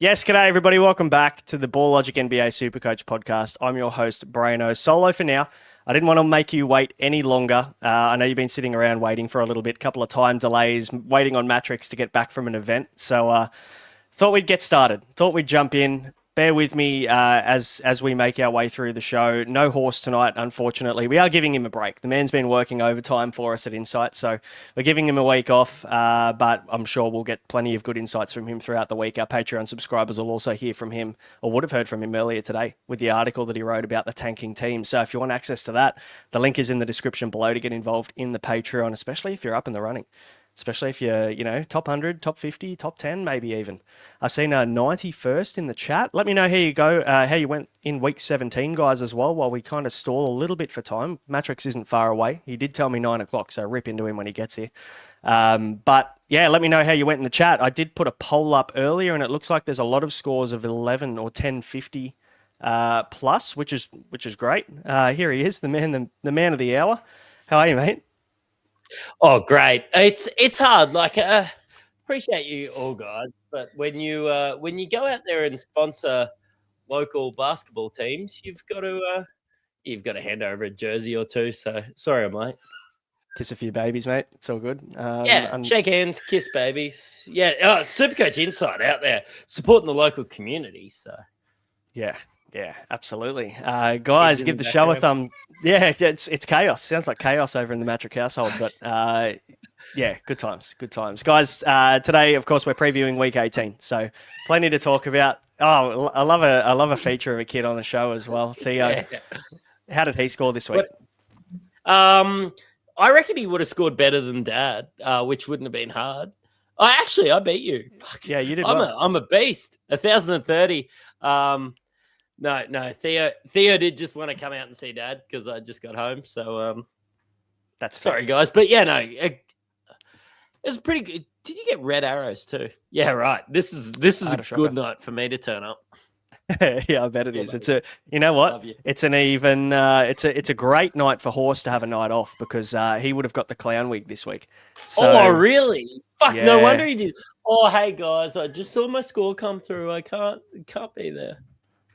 Yes, g'day everybody. Welcome back to the Ball Logic NBA SuperCoach podcast. I'm your host, Brano. Solo for now. I didn't want to make you wait any longer. I know you've been sitting around waiting for a little bit, couple of time delays, waiting on Matrix to get back from an event. So thought we'd get started. Thought we'd jump in. Bear with me as we make our way through the show. No horse tonight, unfortunately. We are giving him a break. The man's been working overtime for us at Insight, so we're giving him a week off, but I'm sure we'll get plenty of good insights from him throughout the week. Our Patreon subscribers will also hear from him, or would have heard from him earlier today with the article that he wrote about the tanking team. So if you want access to that, the link is in the description below to get involved in the Patreon, especially if you're up in the running. Especially if you're, top 100, top 50, top 10, maybe even. I've seen a 91st in the chat. Let me know how you go, how you went in week 17, guys, as well, while we kind of stall a little bit for time. Matrix isn't far away. He did tell me 9 o'clock, so rip into him when he gets here. But yeah, let me know how you went in the chat. I did put a poll up earlier, and it looks like there's a lot of scores of 11 or 1050 plus, which is great. Here he is, the man of the hour. How are you, mate? Oh, great! It's hard. Appreciate you all, guys, but when you go out there and sponsor local basketball teams, you've got to hand over a jersey or two. So sorry, mate. Kiss a few babies, mate. It's all good. Shake hands, kiss babies. Yeah, SuperCoach Insight out there supporting the local community. So yeah, absolutely. Guys, give the show a thumb. Yeah, it's chaos. Sounds like chaos over in the Matrick household, but yeah, good times. Guys, today, of course, we're previewing week 18, so plenty to talk about. Oh, I love a feature of a kid on the show as well. Theo, how did he score this week? I reckon he would have scored better than Dad, which wouldn't have been hard. I beat you. Fuck. Yeah, you did. I'm a beast. 1,030. No. Theo did just want to come out and see Dad because I just got home. So that's fair. Sorry, guys, but yeah, no, it was pretty good. Did you get red arrows too? Yeah, right. This is a good night for me to turn up. Yeah, I bet it is. You know what? It's an even. It's a great night for Horse to have a night off because he would have got the clown wig this week. So, really? Fuck! Yeah. No wonder he did. Oh, hey guys, I just saw my score come through. I can't be there.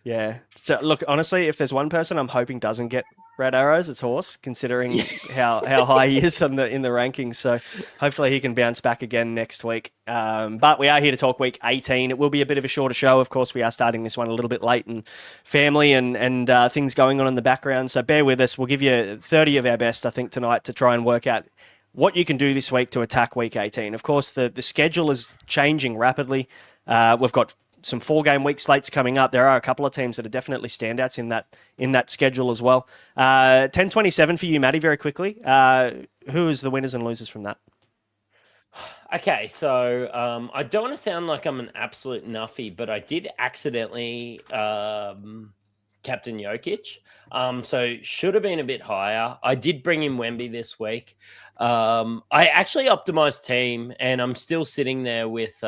Yeah. So look, honestly, if there's one person I'm hoping doesn't get red arrows, it's Horse, considering how high he is in the rankings. So hopefully he can bounce back again next week. But we are here to talk week 18. It will be a bit of a shorter show. Of course, we are starting this one a little bit late, and family and things going on in the background. So bear with us. We'll give you 30 of our best, I think, tonight to try and work out what you can do this week to attack week 18. Of course, the schedule is changing rapidly. We've got some 4-game week slates coming up. There are a couple of teams that are definitely standouts in that schedule as well. 10-27 for you, Matty, very quickly. Who is the winners and losers from that? Okay, so I don't want to sound like I'm an absolute nuffy, but I did accidentally Captain Jokic. So should have been a bit higher. I did bring in Wemby this week. I actually optimized team, and I'm still sitting there with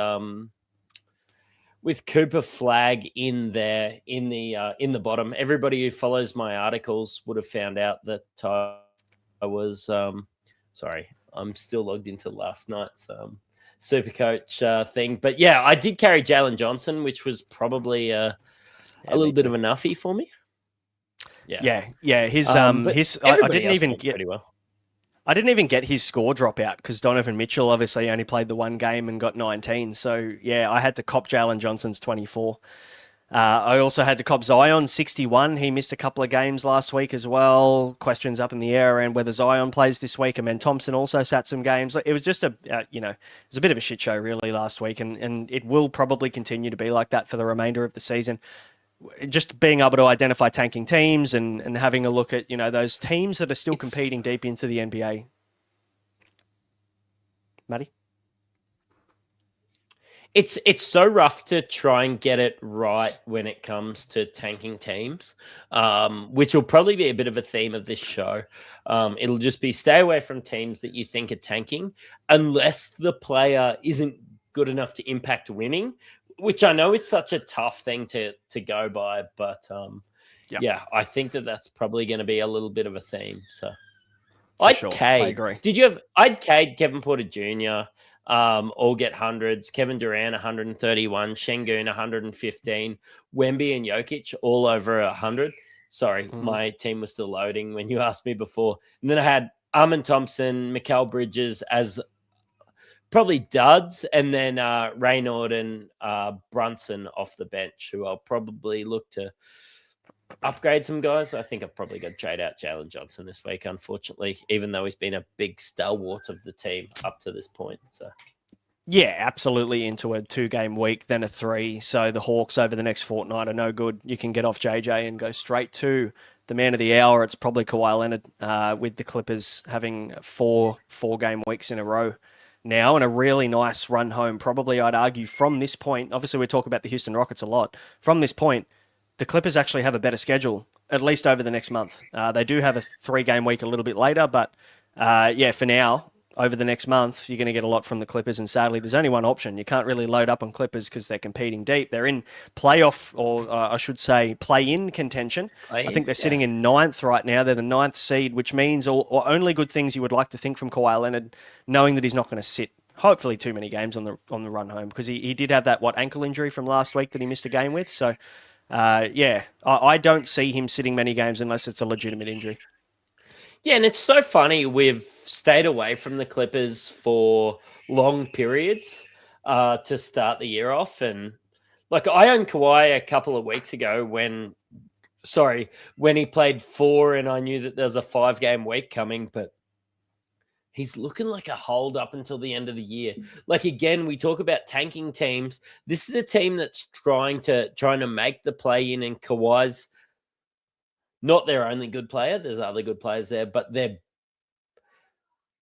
Cooper Flag in there in the bottom. Everybody who follows my articles would have found out that I was sorry, I'm still logged into last night's SuperCoach thing. But yeah, I did carry Jalen Johnson, which was probably a little bit of a nuffy for me. Yeah. His I didn't even get pretty well. I didn't even get his score drop out because Donovan Mitchell obviously only played the one game and got 19. So, yeah, I had to cop Jalen Johnson's 24. I also had to cop Zion 61. He missed a couple of games last week as well. Questions up in the air around whether Zion plays this week. And then Thompson also sat some games. It was just it was a bit of a shit show really last week. And it will probably continue to be like that for the remainder of the season. Just being able to identify tanking teams and having a look at, those teams that are still competing deep into the NBA. Matty? It's so rough to try and get it right when it comes to tanking teams, which will probably be a bit of a theme of this show. It'll just be stay away from teams that you think are tanking unless the player isn't good enough to impact winning, which I know is such a tough thing to go by, but yeah, I think that's probably going to be a little bit of a theme. So I agree. I'd Cade Kevin Porter Jr. all get hundreds. Kevin Durant, 131. Şengün, 115. Wemby and Jokic, all over 100. Sorry, my team was still loading when you asked me before. And then I had Armin Thompson, Mikal Bridges as probably duds, and then Raynaud and Brunson off the bench, who I'll probably look to upgrade some guys. I think I've probably got to trade out Jalen Johnson this week, unfortunately, even though he's been a big stalwart of the team up to this point. So, yeah, absolutely into a 2-game week, then a 3. So the Hawks over the next fortnight are no good. You can get off JJ and go straight to the man of the hour. It's probably Kawhi Leonard, with the Clippers having 4-game weeks in a row now, and a really nice run home. Probably, I'd argue, from this point. Obviously, we talk about the Houston Rockets a lot. From this point, the Clippers actually have a better schedule, at least over the next month. They do have a 3-game week a little bit later, but for now, over the next month, you're going to get a lot from the Clippers. And sadly, there's only one option. You can't really load up on Clippers because they're competing deep. They're in playoff, or I should say play-in contention. I think they're sitting in 9th right now. They're the 9th seed, which means or only good things you would like to think from Kawhi Leonard, knowing that he's not going to sit hopefully too many games on the run home, because he did have that ankle injury from last week that he missed a game with. So I don't see him sitting many games unless it's a legitimate injury. Yeah, and it's so funny. We've stayed away from the Clippers for long periods to start the year off. And like, I owned Kawhi a couple of weeks ago when he played 4 and I knew that there was a 5-game week coming, but he's looking like a hold up until the end of the year. Like, again, we talk about tanking teams. This is a team that's trying to make the play in, and Kawhi's not their only good player. There's other good players there, but they're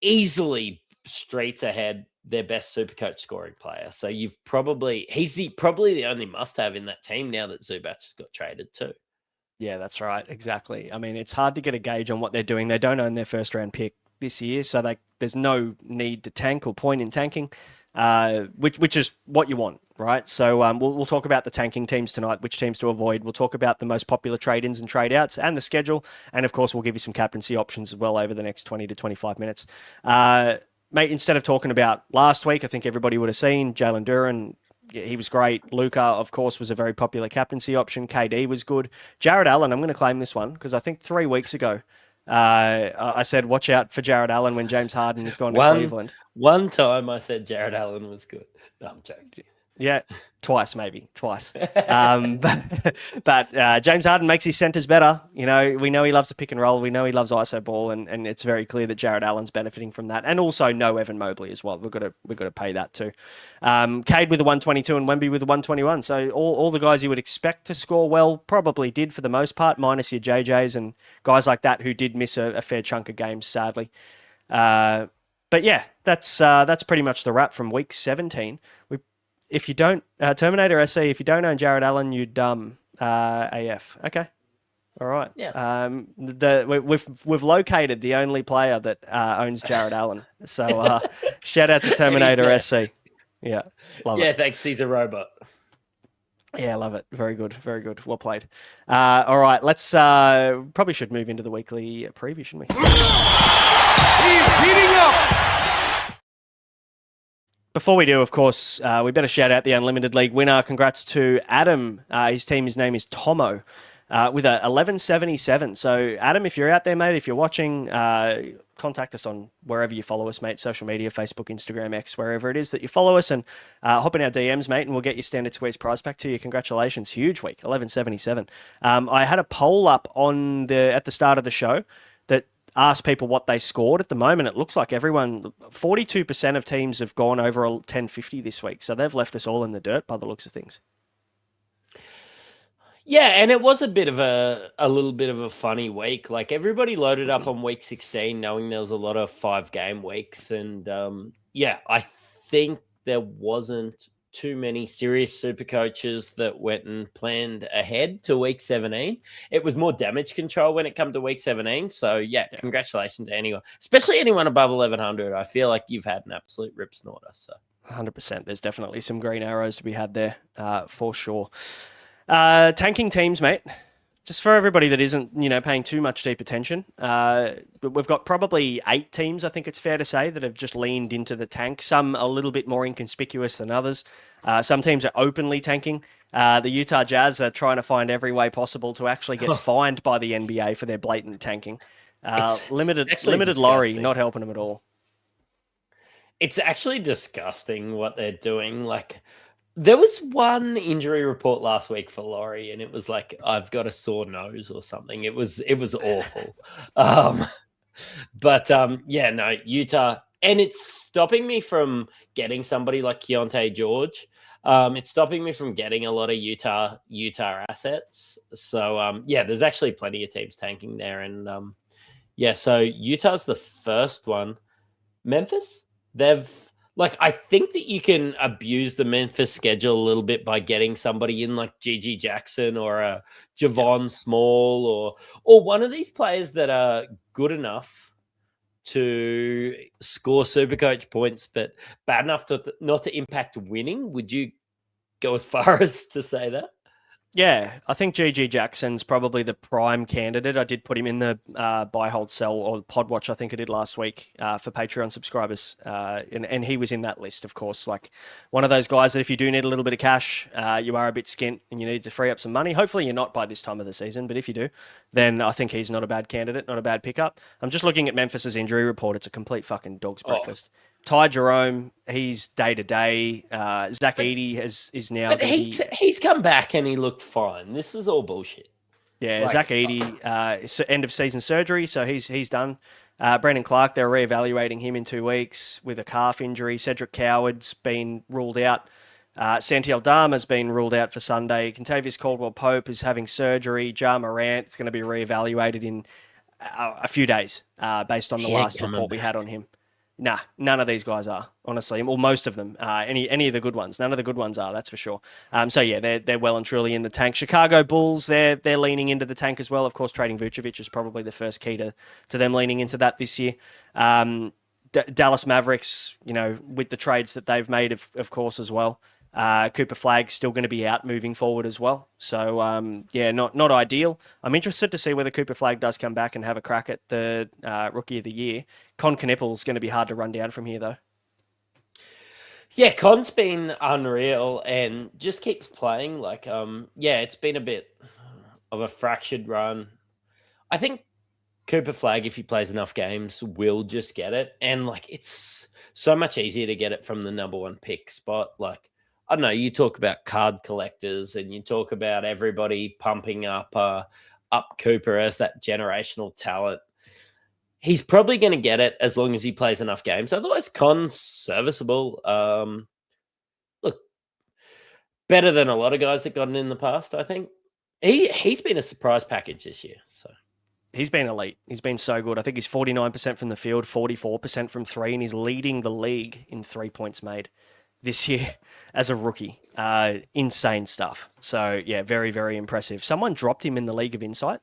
easily streets ahead their best SuperCoach scoring player. So he's probably the only must-have in that team now that Zubac has got traded too. Yeah, that's right. Exactly. I mean, it's hard to get a gauge on what they're doing. They don't own their first-round pick this year, so there's no need to tank or point in tanking, which is what you want, right? So we'll talk about the tanking teams tonight, which teams to avoid. We'll talk about the most popular trade-ins and trade-outs and the schedule, and of course we'll give you some captaincy options as well over the next 20 to 25 minutes. Mate, instead of talking about last week, I think everybody would have seen Jalen Duren. Yeah, he was great. Luka, of course, was a very popular captaincy option. KD was good. Jared Allen, I'm going to claim this one because I think 3 weeks ago, I said, watch out for Jared Allen when James Harden is going to Cleveland. One time I said Jared Allen was good. No, I'm joking. Yeah, twice. But James Harden makes his centers better. You know, we know he loves a pick and roll. We know he loves ISO ball, and it's very clear that Jared Allen's benefiting from that. And also no Evan Mobley as well. We've got to pay that too. Cade with a 122 and Wemby with a 121. So all the guys you would expect to score well probably did for the most part, minus your JJs and guys like that who did miss a fair chunk of games, sadly. But yeah, that's pretty much the wrap from week 17. If you don't, Terminator SE, if you don't own Jared Allen, you're dumb AF. Okay. All right. Yeah. We've located the only player that owns Jared Allen. So shout out to Terminator SC. Yeah. Love it. Yeah, thanks. He's a robot. Yeah, love it. Very good. Very good. Well played. All right. Let's probably should move into the weekly preview, shouldn't we? He's heating up. Before we do, of course, we better shout out the Unlimited League winner. Congrats to Adam. His name is Tomo, with a 1177. So, Adam, if you're out there, mate, if you're watching, contact us on wherever you follow us, mate. Social media, Facebook, Instagram, X, wherever it is that you follow us, and hop in our DMs, mate, and we'll get your standard squeeze prize pack to you. Congratulations. Huge week, 1177. I had a poll up at the start of the show that ask people what they scored. At the moment, it looks like 42% of teams have gone over a 1050 this week. So they've left us all in the dirt by the looks of things. Yeah, and it was a little bit of a funny week. Like, everybody loaded up on week 16 knowing there was a lot of 5-game weeks. And I think there wasn't too many serious super coaches that went and planned ahead to week 17. It was more damage control when it came to week 17. So yeah, congratulations to anyone, especially anyone above 1100. I feel like you've had an absolute rip snorter. So 100%. There's definitely some green arrows to be had there, for sure. Tanking teams, mate. just for everybody that isn't, paying too much deep attention, we've got probably 8 teams, I think it's fair to say, that have just leaned into the tank. Some a little bit more inconspicuous than others. Some teams are openly tanking. The Utah Jazz are trying to find every way possible to actually get fined by the NBA for their blatant tanking. Limited Laurie not helping them at all. It's actually disgusting what they're doing. Like, there was one injury report last week for Laurie, and it was like, I've got a sore nose or something. It was awful. Utah, and it's stopping me from getting somebody like Keontae George. It's stopping me from getting a lot of Utah assets. So there's actually plenty of teams tanking there, and so Utah's the first one. Memphis, I think that you can abuse the Memphis schedule a little bit by getting somebody in like Gigi Jackson or a Javon Small or one of these players that are good enough to score SuperCoach points, but bad enough not to impact winning. Would you go as far as to say that? Yeah, I think Gigi Jackson's probably the prime candidate. I did put him in the buy, hold, sell, or pod watch, I think I did last week for Patreon subscribers. And he was in that list, of course. Like one of those guys that if you do need a little bit of cash, you are a bit skint and you need to free up some money. Hopefully you're not by this time of the season, but if you do, then I think he's not a bad candidate, not a bad pickup. I'm just looking at Memphis's injury report. It's a complete fucking dog's breakfast. Ty Jerome, he's day-to-day. Zach Edey is now... But he's come back and he looked fine. This is all bullshit. Yeah, Zach Edey, end-of-season surgery, so he's done. Brandon Clark, they're reevaluating him in 2 weeks with a calf injury. Cedric Coward's been ruled out. Santi Aldama's been ruled out for Sunday. Kentavious Caldwell-Pope is having surgery. Ja Morant is going to be reevaluated in a few days based on the last report we had on him. Nah, none of these guys are, honestly. Well, most of them. Any of the good ones. None of the good ones are, that's for sure. They're well and truly in the tank. Chicago Bulls, they're leaning into the tank as well. Of course, trading Vucevic is probably the first key to them leaning into that this year. Dallas Mavericks, with the trades that they've made, of course, as well. Cooper Flagg's still going to be out moving forward as well. So, not ideal. I'm interested to see whether Cooper Flagg does come back and have a crack at the Rookie of the Year. Con Knippel's going to be hard to run down from here, though. Yeah, Con's been unreal and just keeps playing. It's been a bit of a fractured run. I think Cooper Flagg, if he plays enough games, will just get it. And, it's so much easier to get it from the number 1 pick spot. I don't know, you talk about card collectors and you talk about everybody pumping up Cooper as that generational talent. He's probably going to get it as long as he plays enough games. Otherwise, Con's serviceable. Look, better than a lot of guys that got it in the past, I think. He's been a surprise package this year. So he's been elite. He's been so good. I think he's 49% from the field, 44% from 3, and he's leading the league in 3 points made this year as a rookie. Insane stuff. So, yeah, very, very impressive. Someone dropped him in the League of Insight.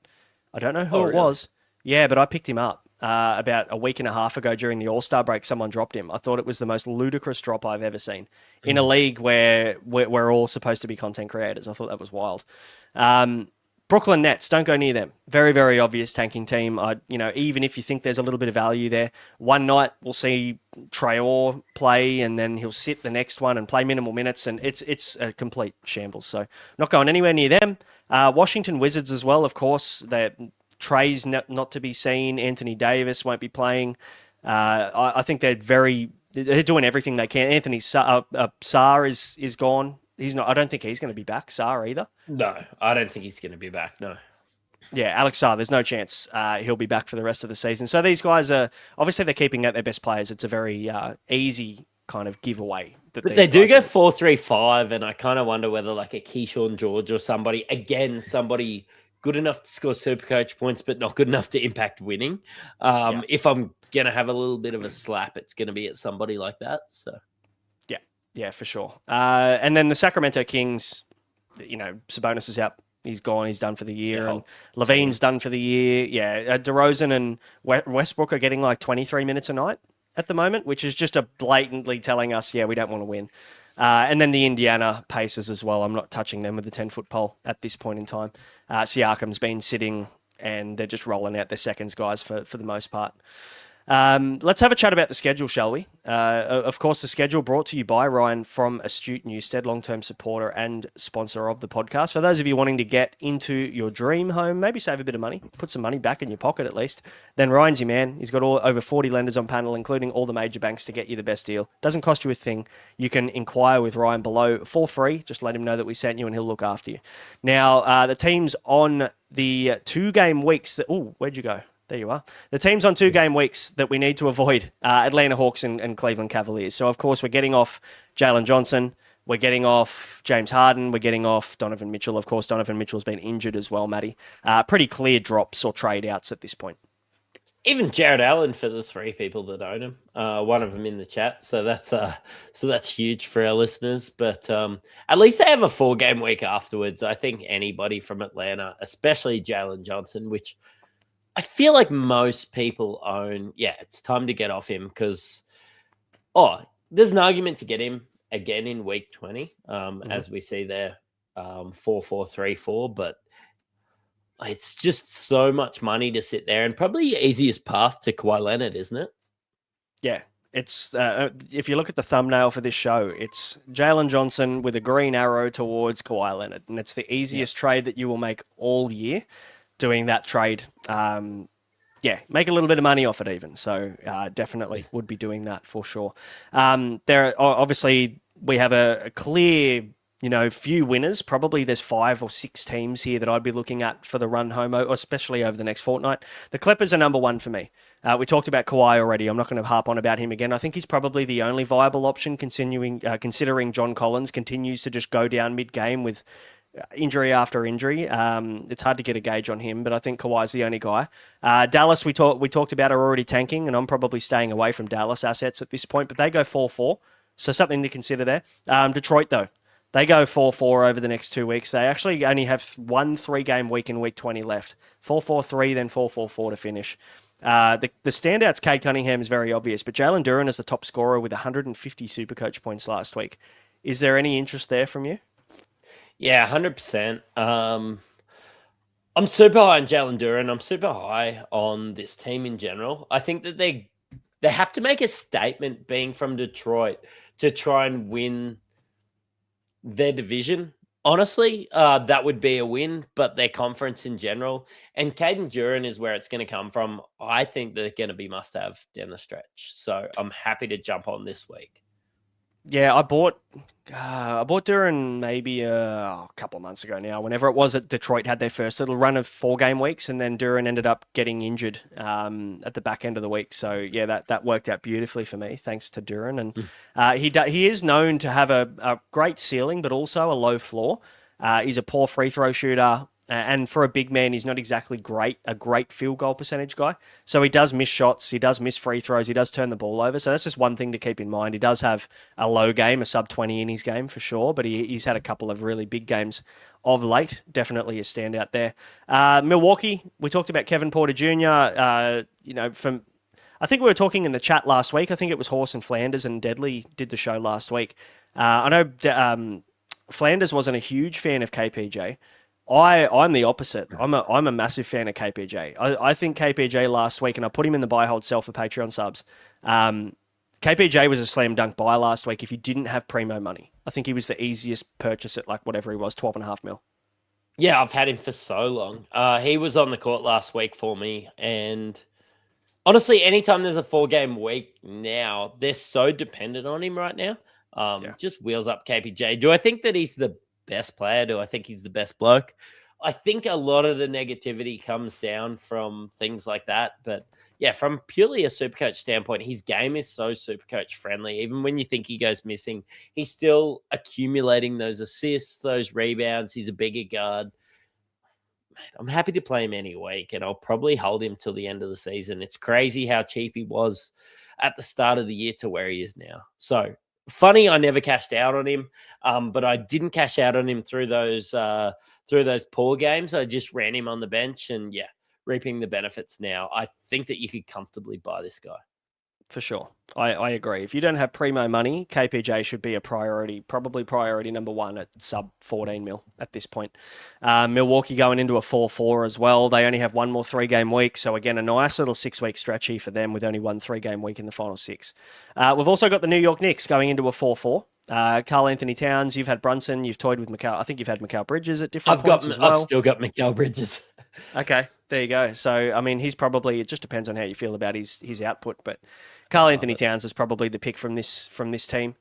I don't know who it was. Yeah, but I picked him up about a week and a half ago during the All-Star break. Someone dropped him. I thought it was the most ludicrous drop I've ever seen in a league where we're all supposed to be content creators. I thought that was wild. Brooklyn Nets, don't go near them. Very, very obvious tanking team. Even if you think there's a little bit of value there, one night we'll see Traore play and then he'll sit the next one and play minimal minutes, and it's a complete shambles. So not going anywhere near them. Washington Wizards as well, of course. Trey's not to be seen. Anthony Davis won't be playing. I think they're doing everything they can. Anthony Sarr is gone. He's not. I don't think he's going to be back. Sarr either. No, I don't think he's going to be back. No. Yeah, Alex Sarr, there's no chance he'll be back for the rest of the season. So these guys are obviously they're keeping out their best players. It's a very easy kind of giveaway. But they do go 4-3-5, and I kind of wonder whether a Keyshawn George or somebody good enough to score SuperCoach points, but not good enough to impact winning. If I'm going to have a little bit of a slap, it's going to be at somebody like that. So. Yeah, for sure. And then the Sacramento Kings, Sabonis is out. He's gone. He's done for the year. And Levine's done for the year. Yeah, DeRozan and Westbrook are getting 23 minutes a night at the moment, which is just a blatantly telling us, we don't want to win. And then the Indiana Pacers as well. I'm not touching them with the 10-foot pole at this point in time. Siakam's been sitting and they're just rolling out their seconds guys for the most part. Let's have a chat about the schedule, shall we? Of course, the schedule brought to you by Ryan from Astute Newstead, long-term supporter and sponsor of the podcast. For those of you wanting to get into your dream home, maybe save a bit of money, put some money back in your pocket at least, then Ryan's your man. He's got over 40 lenders on panel, including all the major banks to get you the best deal. Doesn't cost you a thing. You can inquire with Ryan below for free. Just let him know that we sent you and he'll look after you. Now, the teams on the 2-game weeks that... Oh, where'd you go? There you are. The teams on 2-game weeks that we need to avoid Atlanta Hawks and Cleveland Cavaliers. So, of course, we're getting off Jalen Johnson. We're getting off James Harden. We're getting off Donovan Mitchell. Of course, Donovan Mitchell's been injured as well, Matty. Pretty clear drops or trade outs at this point. Even Jared Allen for the 3 people that own him. One of them in the chat. So that's huge for our listeners. But at least they have a 4-game week afterwards. I think anybody from Atlanta, especially Jalen Johnson, which I feel like most people own, it's time to get off him because, there's an argument to get him again in week 20, as we see there, 4-4-3-4, but it's just so much money to sit there and probably the easiest path to Kawhi Leonard, isn't it? Yeah, it's if you look at the thumbnail for this show, it's Jalen Johnson with a green arrow towards Kawhi Leonard, and it's the easiest trade that you will make all year. Doing that trade, make a little bit of money off it even. So definitely would be doing that for sure. There obviously we have a clear, few winners. Probably there's 5 or 6 teams here that I'd be looking at for the run home, especially over the next fortnight. The Clippers are number 1 for me. We talked about Kawhi already. I'm not going to harp on about him again. I think he's probably the only viable option considering John Collins continues to just go down mid-game with injury after injury. It's hard to get a gauge on him, but I think Kawhi's the only guy. Dallas, we talked about, are already tanking, and I'm probably staying away from Dallas assets at this point, but they go 4-4, so something to consider there. Detroit, though, they go 4-4 over the next 2 weeks. They actually only have 1 3-game week in week 20 left. 4-4-3, then 4-4-4 to finish. The standouts, Cade Cunningham is very obvious, but Jalen Duren is the top scorer with 150 SuperCoach points last week. Is there any interest there from you? Yeah, 100%. I'm super high on Jalen Duren. I'm super high on this team in general. I think that they have to make a statement being from Detroit to try and win their division. Honestly, that would be a win, but their conference in general. And Caden Duren is where it's going to come from. I think they're going to be must-have down the stretch. So I'm happy to jump on this week. Yeah, I bought Duren maybe a couple of months ago now. Whenever it was that Detroit had their first little run of 4-game weeks, and then Duren ended up getting injured at the back end of the week. So yeah, that worked out beautifully for me, thanks to Duren. And he is known to have a great ceiling, but also a low floor. He's a poor free throw shooter. And for a big man, he's not exactly a great field goal percentage guy. So he does miss shots, he does miss free throws, he does turn the ball over. So that's just one thing to keep in mind. He does have a low game, a sub-20 in his game for sure, but he's had a couple of really big games of late. Definitely a standout there. Milwaukee, we talked about Kevin Porter Jr. I think we were talking in the chat last week. I think it was Horse and Flanders and Deadly did the show last week. I know Flanders wasn't a huge fan of KPJ. I'm the opposite. I'm a massive fan of KPJ. I think KPJ last week, and I put him in the buy, hold, sell for Patreon subs. KPJ was a slam dunk buy last week if you didn't have primo money. I think he was the easiest purchase at whatever he was, 12.5 mil. Yeah, I've had him for so long. He was on the court last week for me, and honestly, anytime there's a 4-game week now, they're so dependent on him right now. Just wheels up KPJ. Do I think that he's the best player? Do I think he's the best bloke? I think a lot of the negativity comes down from things like that. But yeah, from purely a SuperCoach standpoint, his game is so SuperCoach friendly. Even when you think he goes missing, he's still accumulating those assists, those rebounds. He's a bigger guard. Man, I'm happy to play him any week, and I'll probably hold him till the end of the season. It's crazy how cheap he was at the start of the year to where he is now. So funny, I never cashed out on him, but I didn't cash out on him through those poor games. I just ran him on the bench, and reaping the benefits now. I think that you could comfortably buy this guy. For sure. I agree. If you don't have primo money, KPJ should be a priority, probably priority number one at sub 14 mil at this point. Milwaukee going into a 4-4 as well. They only have one more 3-game week. So again, a nice little 6-week stretchy for them with only one 3-game week in the final 6. We've also got the New York Knicks going into a 4-4. Karl Anthony Towns, you've had Brunson, you've toyed with Mikal. I think you've had Mikal Bridges at different points as well. I've still got Mikal Bridges. Okay, there you go. So, I mean, he's probably, it just depends on how you feel about his output, but Karl Anthony Towns is probably the pick from this team.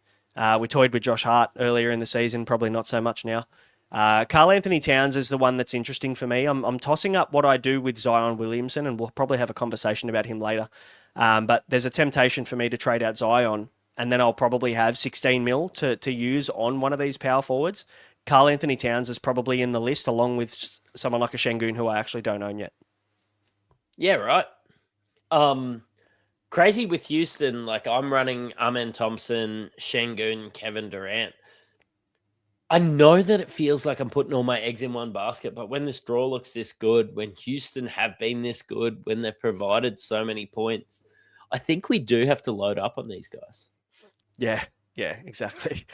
We toyed with Josh Hart earlier in the season, probably not so much now. Karl Anthony Towns is the one that's interesting for me. I'm tossing up what I do with Zion Williamson, and we'll probably have a conversation about him later. But there's a temptation for me to trade out Zion, and then I'll probably have 16 mil to use on one of these power forwards. Karl Anthony Towns is probably in the list, along with someone like a Şengün, who I actually don't own yet. Yeah, right. Crazy with Houston, like I'm running Amen Thompson, Şengün, Kevin Durant. I know that it feels like I'm putting all my eggs in one basket, but when this draw looks this good, when Houston have been this good, when they've provided so many points, I think we do have to load up on these guys. Yeah, exactly.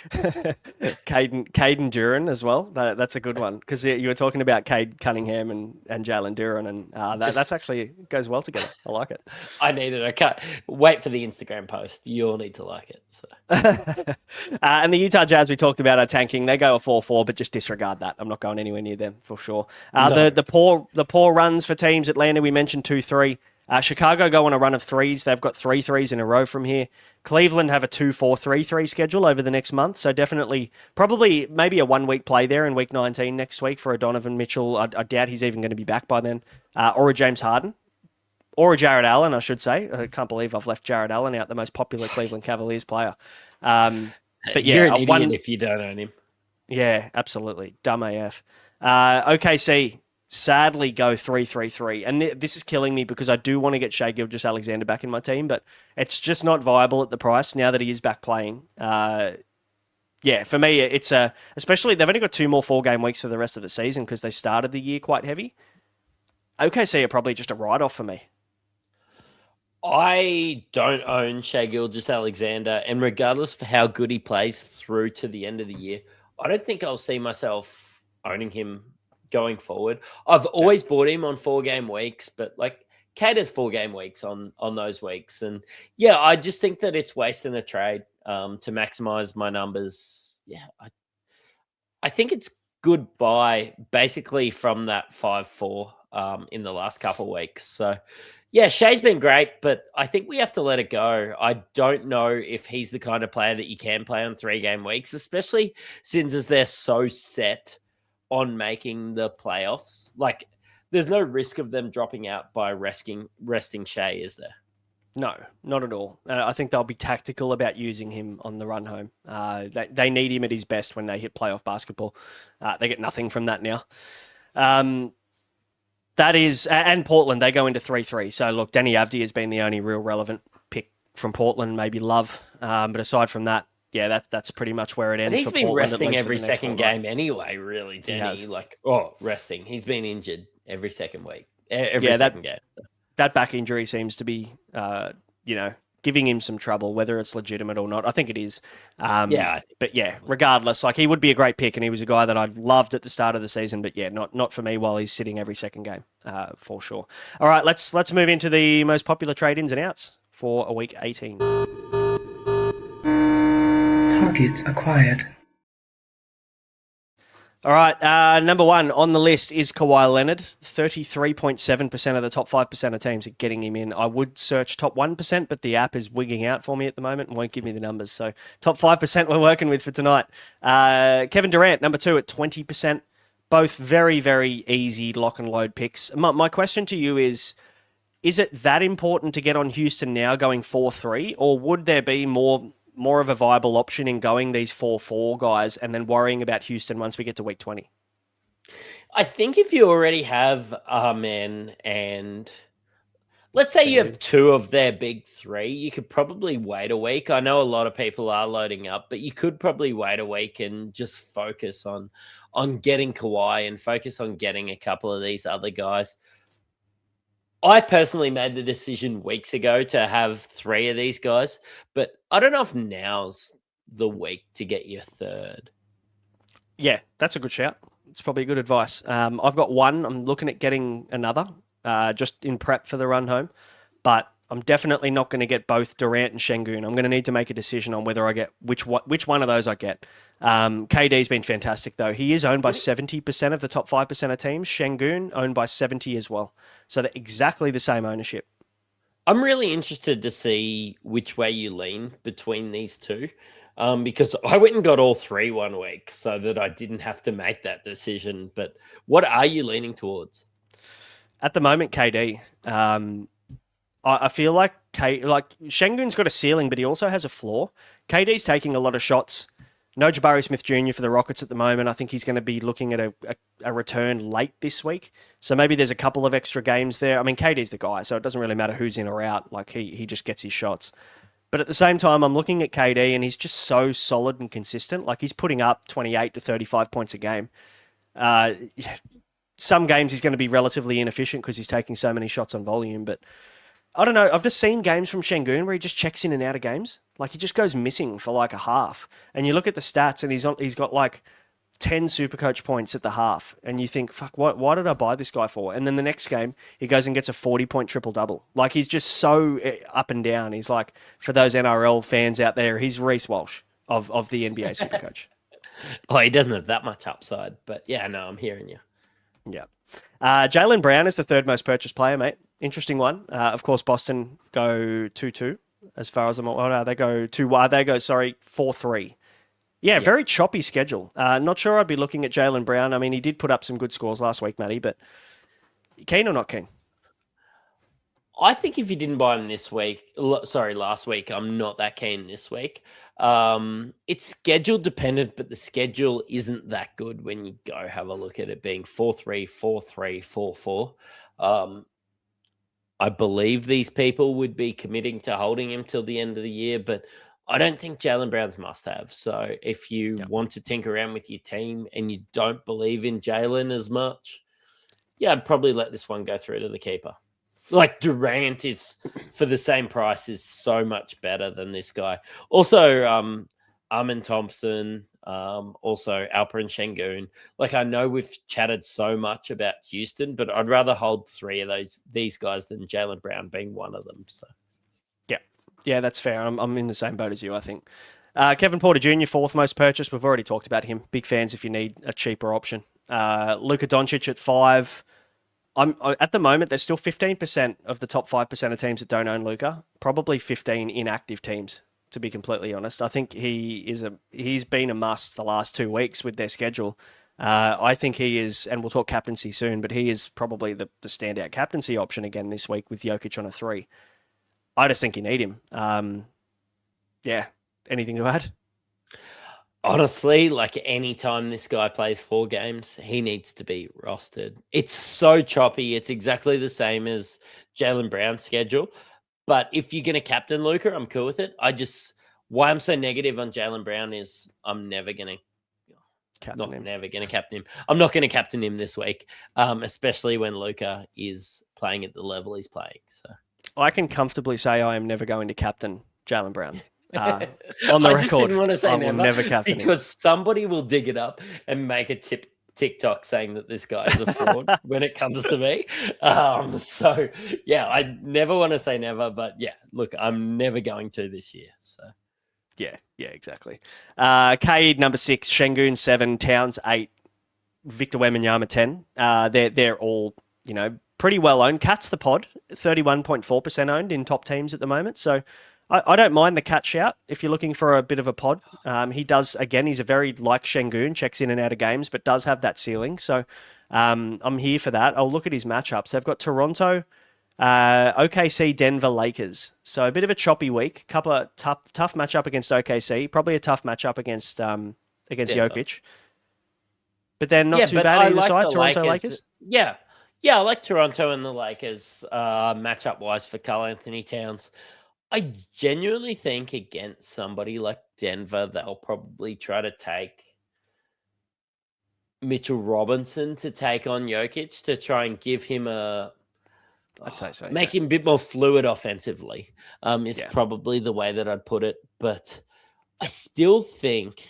Caden Duran as well. That's a good one, because you were talking about Cade Cunningham and Jalen Duran, and that's actually goes well together. I like it. I need it. I can't wait for the Instagram post. You all need to like it. So. And the Utah Jazz we talked about are tanking. They go a 4-4, but just disregard that. I'm not going anywhere near them for sure. No. The poor runs for teams. Atlanta, we mentioned 2-3. Chicago go on a run of threes. They've got 3 threes in a row from here. Cleveland have a 2-4-3-3 schedule over the next month. So definitely, probably maybe a 1-week play there in week 19 next week for a Donovan Mitchell. I doubt he's even going to be back by then. Or a James Harden. Or a Jared Allen, I should say. I can't believe I've left Jared Allen out, the most popular Cleveland Cavaliers player. But yeah, you're an idiot if you don't own him. Yeah, absolutely. Dumb AF. OKC. Sadly go 3-3-3. And this is killing me because I do want to get Shai Gilgeous-Alexander back in my team, but it's just not viable at the price now that he is back playing. Yeah, for me, it's especially they've only got 2 more 4-game weeks for the rest of the season because they started the year quite heavy. OKC are probably just a write-off for me. I don't own Shai Gilgeous-Alexander, and regardless of how good he plays through to the end of the year, I don't think I'll see myself owning him going forward. I've always bought him on 4-game weeks, but like Kate has 4-game weeks on those weeks. And yeah, I just think that it's wasting a trade to maximize my numbers. Yeah, I think it's good buy basically from that 5-4 in the last couple of weeks. So yeah, Shai's been great, but I think we have to let it go. I don't know if he's the kind of player that you can play on 3-game weeks, especially since as they're so set on making the playoffs. Like, there's no risk of them dropping out by resting Shai, is there? No, not at all. I think they'll be tactical about using him on the run home. They need him at his best when they hit playoff basketball. They get nothing from that now. That is, and Portland, they go into 3-3. So look, Danny Avdi has been the only real relevant pick from Portland, maybe Love. But aside from that, yeah, that's pretty much where it ends. And he's for been Portland, resting every second game anyway, really, Danny. Resting. He's been injured every second week, second game. That back injury seems to be, giving him some trouble, whether it's legitimate or not. I think it is. But yeah, regardless, like he would be a great pick, and he was a guy that I loved at the start of the season. But yeah, not for me while he's sitting every second game, for sure. All right, let's move into the most popular trade ins and outs for a week 18. Target acquired. All right, number 1 on the list is Kawhi Leonard. 33.7% of the top 5% of teams are getting him in. I would search top 1%, but the app is wigging out for me at the moment and won't give me the numbers. So top 5% we're working with for tonight. Kevin Durant, number 2 at 20%. Both very, very easy lock and load picks. My question to you is it that important to get on Houston now going 4-3, or would there be more of a viable option in going these 4-4 guys and then worrying about Houston once we get to week 20? I think if you already have Amen and let's say you have 2 of their big 3, you could probably wait a week. I know a lot of people are loading up, but you could probably wait a week and just focus on getting Kawhi and focus on getting a couple of these other guys. I personally made the decision weeks ago to have 3 of these guys, but I don't know if now's the week to get your third. Yeah, that's a good shout. It's probably good advice. I've got one. I'm looking at getting another, just in prep for the run home. But I'm definitely not going to get both Durant and Şengün. I'm going to need to make a decision on whether I get which one of those I get. KD's been fantastic though. He is owned by 70% of the top 5% of teams. Şengün owned by 70 as well. So they're exactly the same ownership. I'm really interested to see which way you lean between these two, because I went and got all 3 one week so that I didn't have to make that decision. But what are you leaning towards? At the moment, KD. I feel like Şengün's got a ceiling, but he also has a floor. KD's taking a lot of shots. No Jabari Smith Jr. for the Rockets at the moment. I think he's going to be looking at a return late this week. So maybe there's a couple of extra games there. I mean, KD's the guy, so it doesn't really matter who's in or out. Like, he just gets his shots. But at the same time, I'm looking at KD, and he's just so solid and consistent. Like, he's putting up 28 to 35 points a game. Some games he's going to be relatively inefficient because he's taking so many shots on volume, but I don't know. I've just seen games from Şengün where he just checks in and out of games. Like, he just goes missing for like a half. And you look at the stats, and he's got like 10 SuperCoach points at the half. And you think, fuck, why did I buy this guy for? And then the next game, he goes and gets a 40-point triple-double. Like, he's just so up and down. He's like, for those NRL fans out there, he's Reece Walsh of the NBA SuperCoach. Oh, he doesn't have that much upside. But yeah, no, I'm hearing you. Yeah. Jaylen Brown is the third most purchased player, mate. Interesting one. Of course, Boston go 2-2 as far as I'm aware. No, they go 2-1. They go, 4-3. Yeah, very choppy schedule. Not sure I'd be looking at Jaylen Brown. I mean, he did put up some good scores last week, Matty, but keen or not keen? I think if you didn't buy him last week, I'm not that keen this week. It's schedule dependent, but the schedule isn't that good when you go have a look at it being 4-3, 4-3, 4-4. I believe these people would be committing to holding him till the end of the year, but I don't think Jaylen Brown's must-have. So if you want to tinker around with your team and you don't believe in Jaylen as much, I'd probably let this one go through to the keeper. Like, Durant is, for the same price, is so much better than this guy. Also, Amin Thompson, also Alperen Şengün. Like, I know we've chatted so much about Houston, but I'd rather hold 3 of these guys than Jaylen Brown being one of them. So, yeah, that's fair. I'm in the same boat as you, I think. Kevin Porter Jr., fourth most purchased. We've already talked about him. Big fans if you need a cheaper option. Luka Doncic at 5. At the moment, there's still 15% of the top 5% of teams that don't own Luka. Probably 15 inactive teams, to be completely honest. I think he's been a must the last 2 weeks with their schedule. I think he is, and we'll talk captaincy soon, but he is probably the standout captaincy option again this week with Jokic on a 3. I just think you need him. Anything to add? Honestly, like, any time this guy plays 4 games, he needs to be rostered. It's so choppy. It's exactly the same as Jaylen Brown's schedule. But if you're going to captain Luka, I'm cool with it. Why I'm so negative on Jaylen Brown is I'm never going to captain him. I'm not going to captain him this week, especially when Luka is playing at the level he's playing. So I can comfortably say I am never going to captain Jaylen Brown. On the I record, just didn't want to say I will never captain because somebody will dig it up and make a TikTok saying that this guy is a fraud when it comes to me. So yeah, I never want to say never, but yeah, look, I'm never going to this year. So yeah, exactly. Cade number 6, Şengün 7, Towns 8, Victor Wembanyama 10. They're all pretty well owned. Cat's the pod, 31.4% owned in top teams at the moment. So I don't mind the cat shout if you're looking for a bit of a pod. He does, again, he's a very like Şengün, checks in and out of games, but does have that ceiling. So I'm here for that. I'll look at his matchups. They've got Toronto, OKC, Denver, Lakers. So a bit of a choppy week. Couple of tough matchup against OKC. Probably a tough matchup againp Jokic. But then not too bad either side, Toronto, Lakers. Yeah, I like Toronto and the Lakers matchup-wise for Karl Anthony Towns. I genuinely think against somebody like Denver, they'll probably try to take Mitchell Robinson to take on Jokic to try and give him a I'd say so. Make him a bit more fluid offensively is Yeah. probably the way that I'd put it. But I still think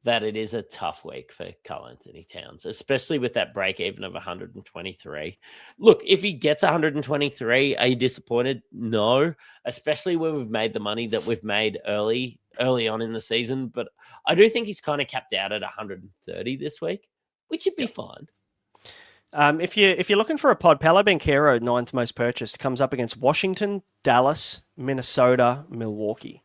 that it is a tough week for Karl Anthony Towns, especially with that break even of 123. Look, if he gets 123, are you disappointed? No, especially when we've made the money that we've made early on in the season. But I do think he's kind of capped out at 130 this week, which would be fine. If you're looking for a pod, Paolo Banchero, 9th most purchased, comes up against Washington, Dallas, Minnesota, Milwaukee.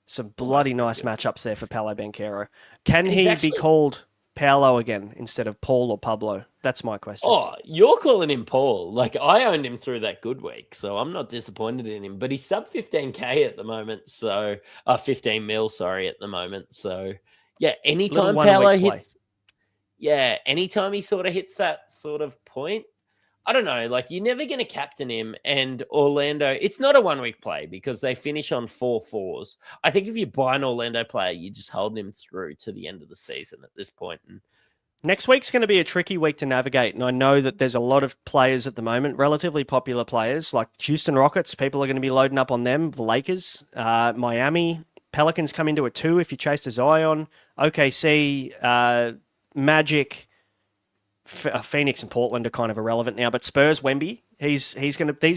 Some bloody nice matchups there for Paolo Banchero. Can he be called Paolo again instead of Paul or Pablo? That's my question. Oh, you're calling him Paul. Like, I owned him through that good week, so I'm not disappointed in him. But he's sub 15K at the moment, so 15 mil, sorry, at the moment. So yeah, anytime Paolo hits, anytime he sort of hits that sort of point, I don't know, like you're never going to captain him. And Orlando, it's not a 1 week play because they finish on 4-4s. I think if you buy an Orlando player, you just hold him through to the end of the season at this point. And next week's going to be a tricky week to navigate. And I know that there's a lot of players at the moment, relatively popular players like Houston Rockets. People are going to be loading up on them. The Lakers, Miami, Pelicans come into it too if you chase a Zion. OKC, Magic, Phoenix and Portland are kind of irrelevant now, but Spurs, Wemby,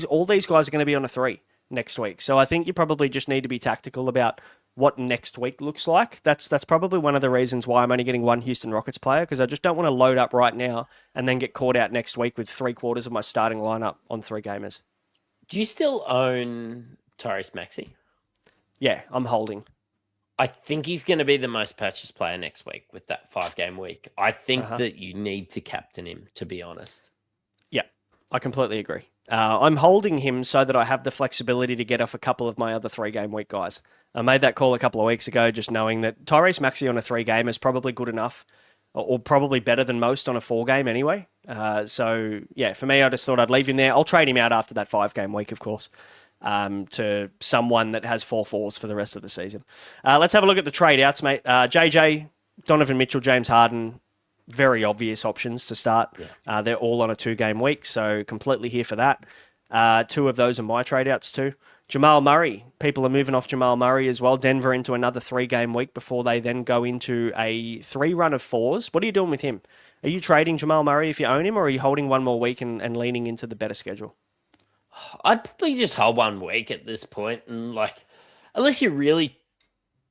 all these guys are going to be on a 3 next week. So I think you probably just need to be tactical about what next week looks like. That's probably one of the reasons why I'm only getting one Houston Rockets player, because I just don't want to load up right now and then get caught out next week with 3/4 of my starting lineup on 3 gamers. Do you still own Tyrese Maxey? Yeah, I'm holding. I think he's going to be the most purchased player next week with that 5-game week. I think that you need to captain him, to be honest. Yeah, I completely agree. I'm holding him so that I have the flexibility to get off a couple of my other 3-game week guys. I made that call a couple of weeks ago, just knowing that Tyrese Maxey on a 3-game is probably good enough, or probably better than most on a 4-game anyway. So, yeah, for me, I just thought I'd leave him there. I'll trade him out after that 5-game week, of course. To someone that has 4/4s for the rest of the season. Let's have a look at the trade outs, mate. JJ, Donovan Mitchell, James Harden, very obvious options to start. Yeah. They're all on a 2-game week, so completely here for that. 2 of those are my trade outs too. Jamal Murray, people are moving off Jamal Murray as well. Denver into another 3-game week before they then go into a 3 run of 4s. What are you doing with him? Are you trading Jamal Murray if you own him, or are you holding one more week and leaning into the better schedule? I'd probably just hold 1 week at this point, and unless you're really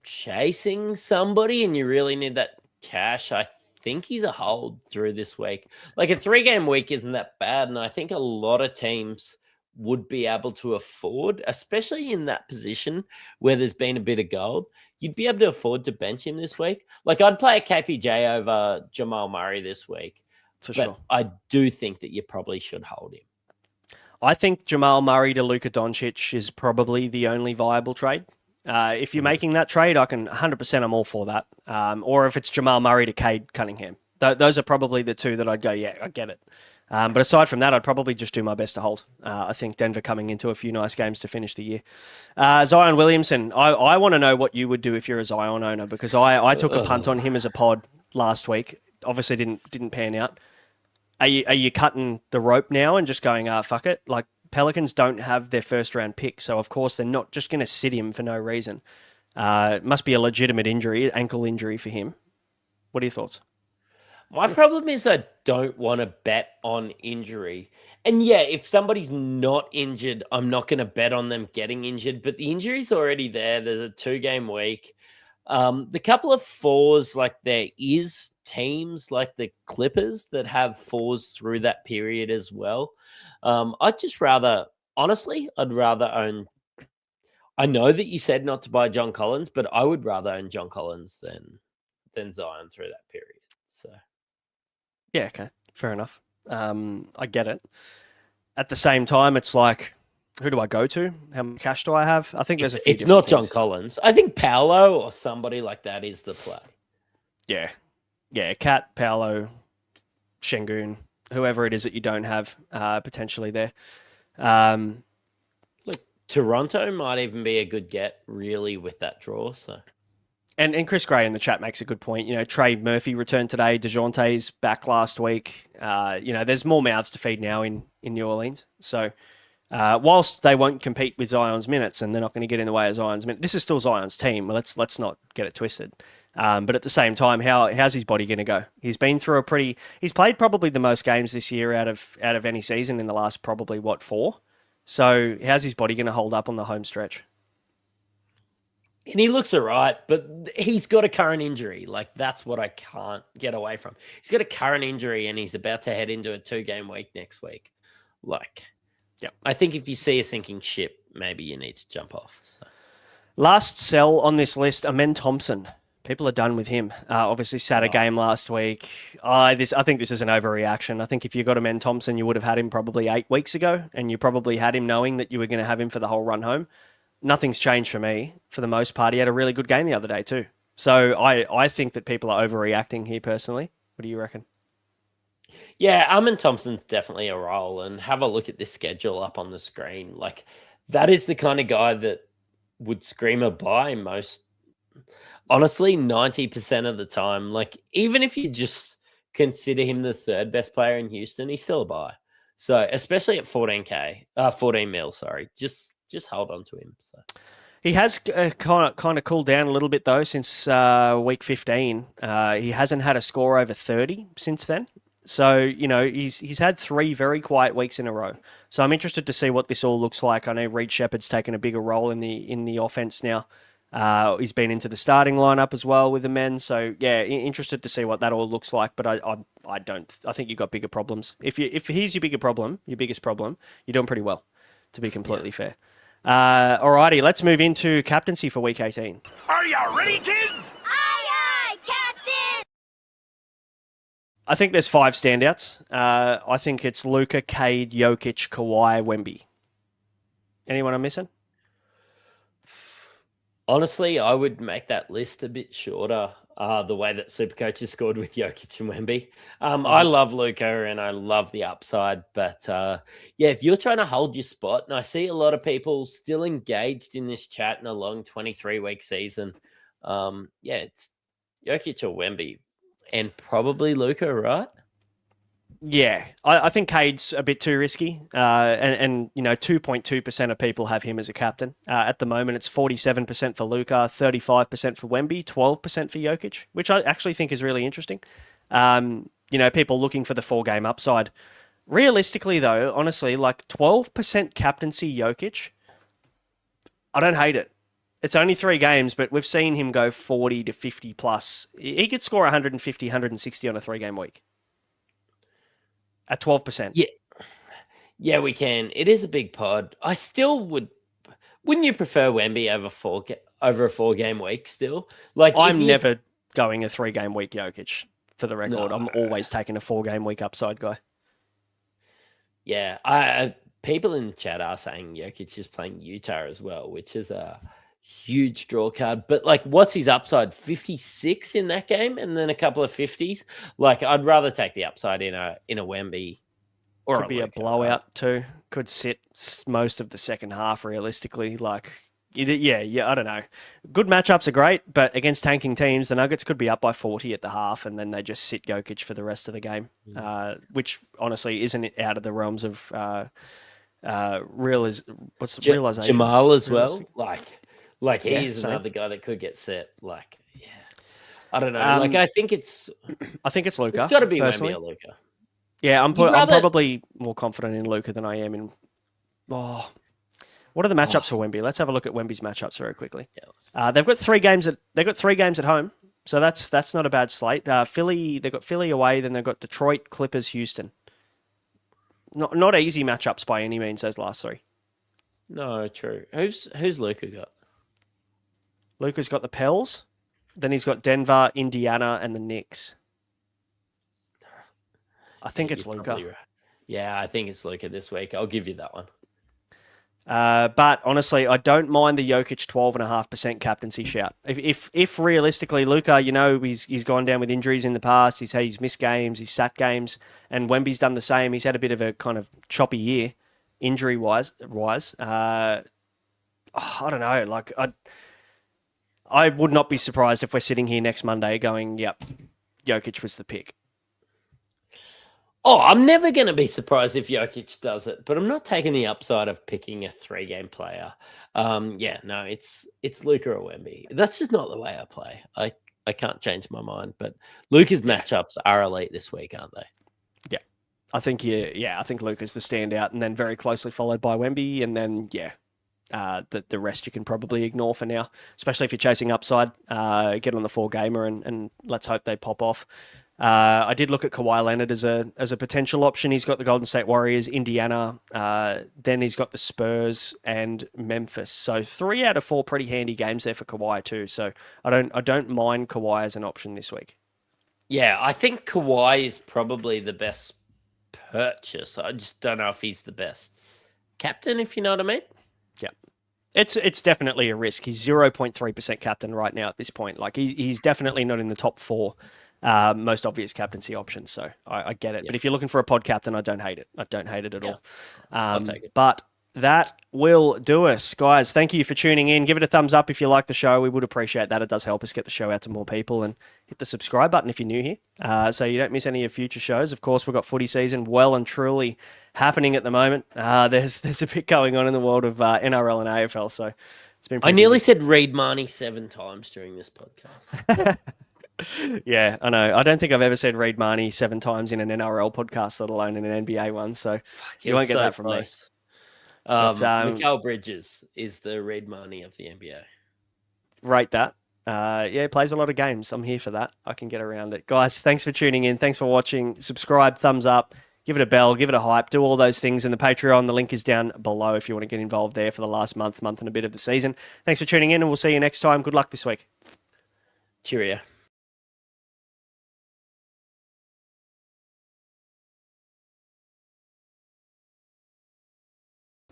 chasing somebody and you really need that cash, I think he's a hold through this week. Like a 3-game week isn't that bad, and I think a lot of teams would be able to afford, especially in that position where there's been a bit of gold, you'd be able to afford to bench him this week. Like I'd play a KPJ over Jamal Murray this week. For sure. I do think that you probably should hold him. I think Jamal Murray to Luka Doncic is probably the only viable trade. If you're making that trade, I can 100%, I'm all for that. Or if it's Jamal Murray to Cade Cunningham. Those are probably the 2 that I'd go, yeah, I get it. But aside from that, I'd probably just do my best to hold. I think Denver coming into a few nice games to finish the year. Zion Williamson, I want to know what you would do if you're a Zion owner, because I took a punt on him as a pod last week. Obviously didn't pan out. Are you cutting the rope now and just going, fuck it? Like, Pelicans don't have their 1st-round pick, so of course they're not just going to sit him for no reason. It must be a legitimate injury, ankle injury for him. What are your thoughts? My problem is I don't want to bet on injury. And yeah, if somebody's not injured, I'm not going to bet on them getting injured, but the injury's already there. There's a 2-game week. The couple of 4s, like there is teams like the Clippers that have 4s through that period as well. I'd rather own. I know that you said not to buy John Collins, but I would rather own John Collins than Zion through that period. So, yeah, okay, fair enough. I get it. At the same time, it's like, who do I go to? How much cash do I have? I think there's a few. It's not John Collins. I think Paolo or somebody like that is the play. Yeah, Cat, Paolo, Şengün, whoever it is that you don't have potentially there. Look, Toronto might even be a good get, really, with that draw. So, And Chris Gray in the chat makes a good point. Trey Murphy returned today. DeJounte's back last week. There's more mouths to feed now in New Orleans. So whilst they won't compete with Zion's minutes and they're not going to get in the way of Zion's minutes, this is still Zion's team. Let's not get it twisted. But at the same time, how's his body going to go? He's been through he's played probably the most games this year out of any season in the last probably 4. So how's his body going to hold up on the home stretch? And he looks all right, but he's got a current injury. Like, that's what I can't get away from. He's got a current injury and he's about to head into a 2-game week next week. Yep. I think if you see a sinking ship, maybe you need to jump off. So. Last sell on this list, Amen Thompson. People are done with him. Obviously, sat a game last week. I think this is an overreaction. I think if you got Amen Thompson, you would have had him probably 8 weeks ago, and you probably had him knowing that you were going to have him for the whole run home. Nothing's changed for me for the most part. He had a really good game the other day too. So I think that people are overreacting here personally. What do you reckon? Yeah, Armin Thompson's definitely a role, and have a look at this schedule up on the screen. Like, that is the kind of guy that would scream a buy most, honestly, 90% of the time. Like, even if you just consider him the third best player in Houston, he's still a buy. So, especially at 14 mil, sorry, just hold on to him. So. He has kind of cooled down a little bit though since week 15. He hasn't had a score over 30 since then. So, he's had 3 very quiet weeks in a row. So I'm interested to see what this all looks like. I know Reed Shepherd's taken a bigger role in the offense now. He's been into the starting lineup as well with the men. So yeah, interested to see what that all looks like. But I think you've got bigger problems. If he's your biggest problem, you're doing pretty well, to be completely fair. Alrighty, let's move into captaincy for week 18. Are you ready, kids? Aye, aye, Captain! I think there's 5 standouts. I think it's Luka, Cade, Jokic, Kawhi, Wemby. Anyone I'm missing? Honestly, I would make that list a bit shorter. The way that SuperCoach has scored with Jokic and Wemby. I love Luka and I love the upside. But if you're trying to hold your spot, and I see a lot of people still engaged in this chat in a long 23-week season, it's Jokic or Wemby and probably Luka, right? Yeah, I think Cade's a bit too risky. And 2.2% of people have him as a captain. At the moment, it's 47% for Luka, 35% for Wemby, 12% for Jokic, which I actually think is really interesting. People looking for the 4-game upside. Realistically, though, honestly, 12% captaincy Jokic, I don't hate it. It's only 3 games, but we've seen him go 40 to 50 plus. He could score 150, 160 on a 3-game week. At 12%. Yeah, we can. It is a big pod. I still would. Wouldn't you prefer Wemby over a 4-game week still? I'm never going a 3-game week Jokic, for the record. No. I'm always taking a 4-game week upside guy. Yeah, people in the chat are saying Jokic is playing Utah as well, which is a huge draw card. But what's his upside? 56 in that game, and then a couple of 50s. I'd rather take the upside in a Wemby, or could be a blowout too. Could sit most of the second half realistically. I don't know. Good matchups are great, but against tanking teams, the Nuggets could be up by 40 at the half, and then they just sit Jokic for the rest of the game, which honestly isn't out of the realms of realization. Jamal as well. He is another guy that could get set. I don't know. I think it's Luka. It's got to be personally. Wemby or Luka. Yeah, I'm probably more confident in Luka than I am in. What are the matchups for Wemby? Let's have a look at Wemby's matchups very quickly. They've got 3 games at home, so that's not a bad slate. Philly, they've got Philly away, then they've got Detroit, Clippers, Houston. Not easy matchups by any means. Those last 3. No, true. Who's Luka got? Luka's got the Pels, then he's got Denver, Indiana, and the Knicks. I think it's Luka. Right. Yeah, I think it's Luka this week. I'll give you that one. But honestly, I don't mind the Jokic 12.5% captaincy shout. If realistically Luka, he's gone down with injuries in the past. He's missed games, he's sat games, and Wemby's done the same. He's had a bit of a kind of choppy year, injury wise. I don't know. I would not be surprised if we're sitting here next Monday going, yep, Jokic was the pick. Oh, I'm never going to be surprised if Jokic does it, but I'm not taking the upside of picking a 3-game player. It's Luka or Wemby. That's just not the way I play. I can't change my mind, but Luka's matchups are elite this week, aren't they? Yeah. I think Luka's the standout, and then very closely followed by Wemby, and then the rest you can probably ignore for now, especially if you're chasing upside. Get on the 4-gamer and let's hope they pop off. I did look at Kawhi Leonard as a potential option. He's got the Golden State Warriors, Indiana, then he's got the Spurs and Memphis. So 3 out of 4 pretty handy games there for Kawhi too. So I don't mind Kawhi as an option this week. Yeah, I think Kawhi is probably the best purchase. I just don't know if he's the best captain, if you know what I mean. Yeah. It's definitely a risk. He's 0.3% captain right now at this point. Like he's definitely not in the top 4 most obvious captaincy options. So I get it. Yeah. But if you're looking for a pod captain, I don't hate it. I don't hate it at all. I'll take it. But that will do us. Guys, thank you for tuning in. Give it a thumbs up if you like the show. We would appreciate that. It does help us get the show out to more people. And hit the subscribe button if you're new here so you don't miss any of future shows. Of course, we've got footy season well and truly happening at the moment. There's a bit going on in the world of NRL and AFL. So it's been. I nearly said Reed Marnie 7 times during this podcast. Yeah, I know. I don't think I've ever said Reed Marnie 7 times in an NRL podcast, let alone in an NBA one. So you won't get that from me. Mikael Bridges is the Reed Marnie of the NBA. Rate that. He plays a lot of games. I'm here for that. I can get around it. Guys, thanks for tuning in. Thanks for watching. Subscribe, thumbs up, give it a bell, give it a hype, do all those things in the Patreon. The link is down below if you want to get involved there for the last month and a bit of the season. Thanks for tuning in, and we'll see you next time. Good luck this week. Cheerio.